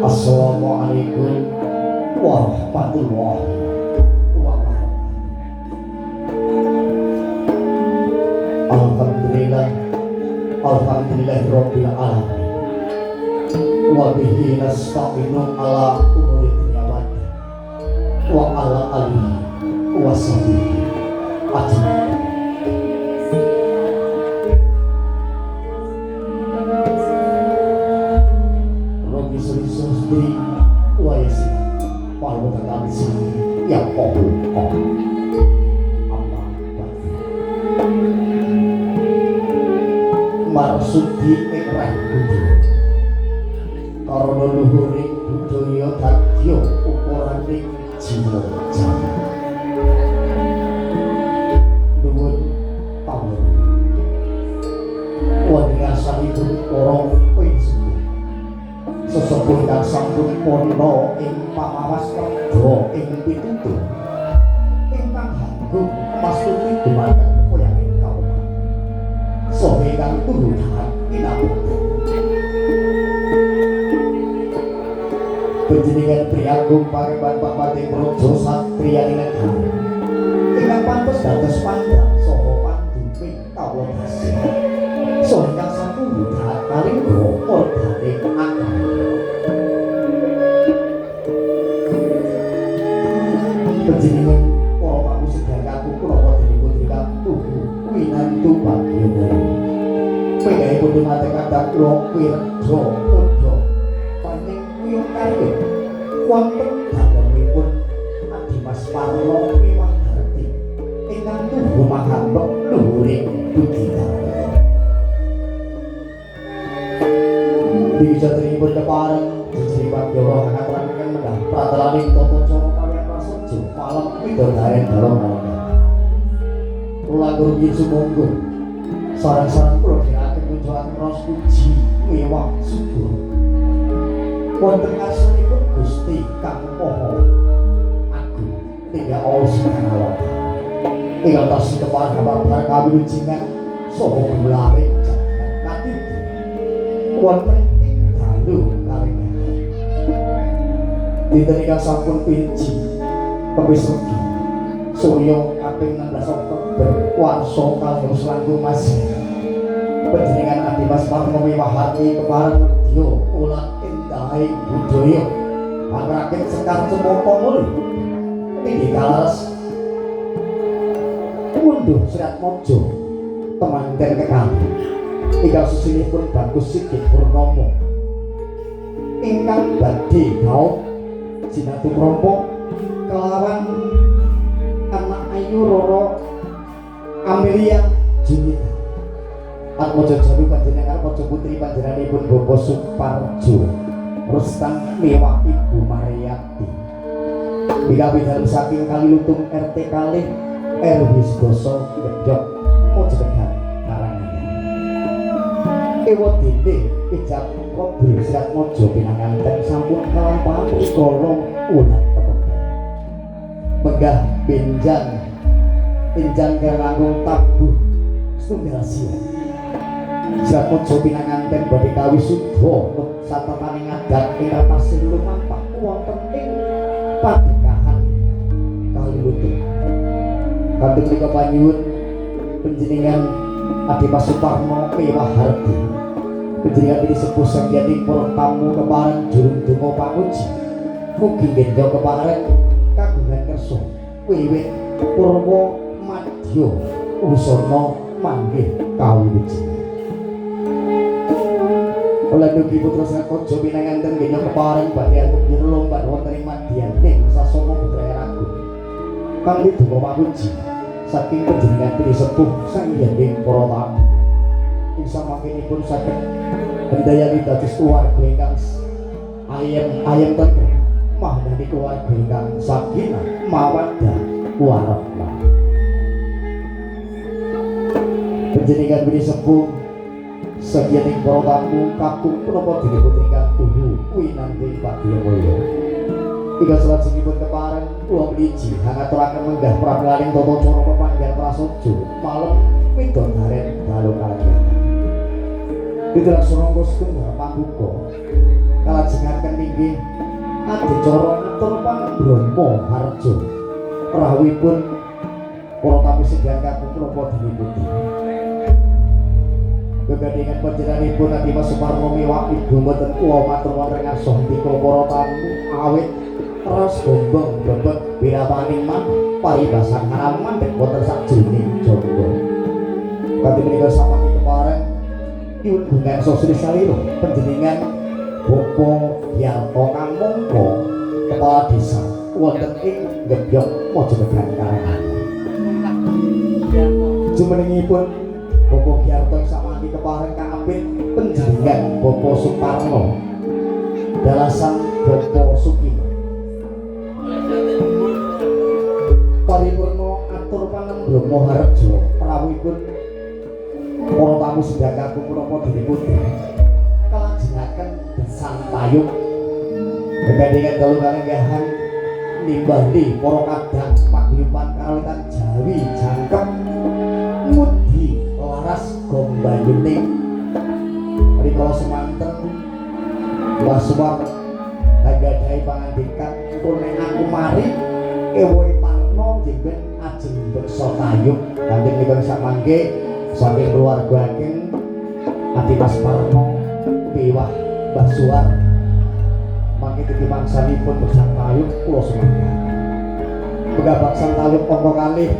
Assalamualaikum warahmatullahi wabarakatuh. Alhamdulillah, alhamdulillahirabbil alamin. Wa bihi nasta'inu ala umuri dunya wa ala alihi wa sahbihi ajmain. Yang pokok marsudi ikrah budi karena luhuring budaya dadya ukuraning jiwa jaya nuwun pawon wadiasanipun para pinsuwun sesepuh ingkang sampun pondha ing pamawas kerja ing pitutur ingkang hanggung mastuti dumateng koyanging kaum saha ingkang tuhuhan inapunten panjenengan priagung parepan papating praja satriya negari ingkang pantes dados pandang saha pandhuping kawula dasih saha ingkang sapuhhan kaling ordane akal panjenengan para tamu sedherekaku kula putri tuhu winantu bagyana penggalipun dumateng kadang kula wirja padha paning kuyung karya wonten dalemipun Adimas Parlo Miwah Harti ingkang tuhu mangambek luhuring budidaya dijatrinipun kepareng jejeripan Jawa ngaturaken mendah pratelaning tata cara malam widodaren dalam malam kula nggih sumangga sareng-sareng kula dherekaken kunjungan ros puji miwah subur wonten ngarsanipun Gusti Kang Maha Agung Tinggal Allah Subhanahu wa Ta'ala ingkang tasih kepareng babar kawilujengan saha bulare jagat katiti wonten ing dalu karingan dinten ingkang sampun pinci Kepis Regi Surya kaping 16 Oktober warsa kalih selangkung masih panjenengan Adimas Parlo Miwah Harti kepareng medya ulah endahing budaya anggraken sekar cemoko mul inggih kaleres unduh Serat Mojo temanten kekalih ingkang susunipun Bagus Sigit Purnomo ingkang badhe gaoh jinatu mrompok kelawan anak ayu Roro Amelia Junita Atmojo Jalu panjenengan Atmojo Putri panjenenganipun Bapak Suparjo Rustang Miwah Ibu Mariati Bidal saking Kalilutung RT kalih RW Sedoso Gedhok Mojokedan Karanganyar Ewa Dene Ijab Kobrol Serat Mojo Pinanganten sampun kalampahan rikala ulah megah pinjang keranggung tabuh setunggal siang Serat Mojo Pinanganten badhe kawisuda satataning adat ingkang tasih lumampah wonten ing padhekahan Kalilutung kanthi menika panyuwun panjenengan Adimas Suparno Miwah Harti panjenengan disepuh sangyaning para tamu kepareng jurung donga pamuji mugi nggenda kepareng kagungan kersa wiwit purwa madya usana manggih kawilujengan Kula dugi putra Serat Mojo Pinanganten nggih kepareng badhe atur lomba wonten ing madyaning sasana budaya agung kanthi donga pamuji saking panjenengan sepuh sangyaning para tamu ing samangkenipun saged hendayani dados keluarga ingkang ayem tentrem mahdani keluarga ingkang sakinah mawaddah warahmah panjenengan budi sepuh sagiyaning para tamu kakung punapa dinipun ingkang tuhu winanti Padyamaya ingkang salajengipun kepareng kula mliji ngaturaken menggah pramelaning tata cara pepanggihan prasaja malem widodaren dalu kalenggahan Ditulak surangga setunggal pambuka kalajengaken inggih adicara atur Pangrama Harjo rawuhipun para tamu sedherek kakung menapa diniputi kegandingan panjenenganipun Adi Mas Suparno miwah ibu mboten kula matur wonten ngarsa ndika para tamu awit ras gombong bebet birapaning man paribasan haraman dek wonten sajroning jangga kanthi menika sampun kepareng nyuwun bungan sosri salira panjenengan Bapak Yarto Kang Mongko kepala desa wonten ing Gebyong Mojonegan Karangan jumenengipun Bapak Yarto samangke kepareng kaapit panjenengan Bapak Suparno dalasan Bapak Sukima paripurna atur pangrama Harjo rawuhipun para tamu sedherek kakung menapa diniputi kalajengaken besan payung gegandingan dalu kalenggahan nimbali para kadang paguyuban karawitan Jawi jangkep ngudi laras gombayuning rikala semanten wasuwar gadhahi pangandikan kune aku mari ewohe parno jengben ajeng beksa kayuk kanthi menika samangke saking keluarga ageng Adi Mas Parno piwah Mbah Suwar mangke titipangsanipun beksan kayuk kula semanten Megah baksan kayuk angka kalih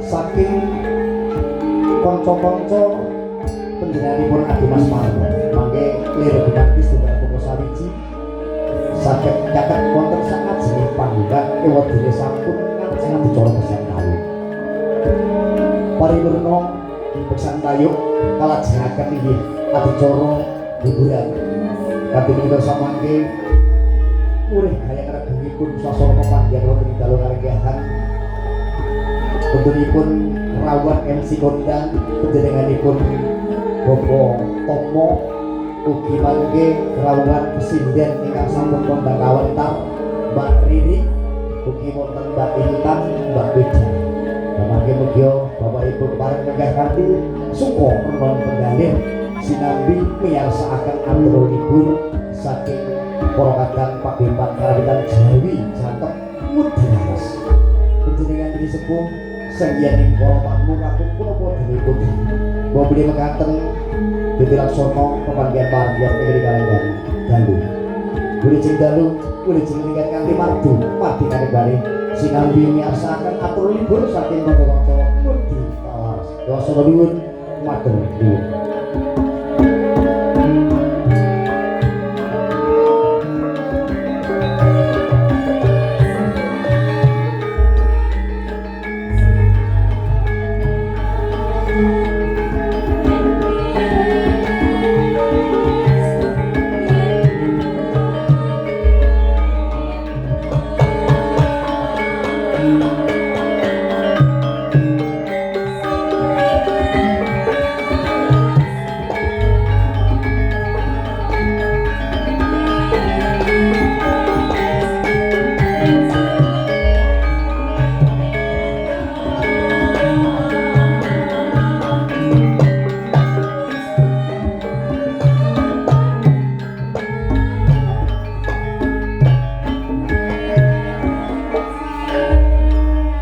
saking kanca-kanca panjenenganipun Adi Mas Parno mangke liru gumanti setunggal pokok sawiji saged caket wonten sakajenging panggilan ewadene sampun ngajeng adicara beksan kayuk paripurna beksan kayuk kalajengaken inggih adicara hiburan kanthi menika samangke murih kaya regengipun sasana pepanggihan wonten dalu kalenggahan puntunipun rawuhan MC kondang panjenenganipun Bapak Tomo ugi mangke rawuhan pesinden ingkang sampun kondang kawentar Mbak Riri ugi wonten Mbak Intan Mbak Beja mangke mugia Bapak Ibu kepareng megah kanthi suka menawi penggalih sinambi miyarsakaken aturipun saking para kadang paguyuban karawitan Jawi jangkep mudiras panjenengan disepuh sangyaning para tamu kakung punapa dinipun mobil mekaten ditilaksana pepanggihan panggihan ing kalenggahan dalu wilujeng dalu wilujeng ningkat kanthi mardu madinane bali sinambi miyarsakaken aturipun saking kanca-kanca mudi kalas dasa nuwun matur nuwun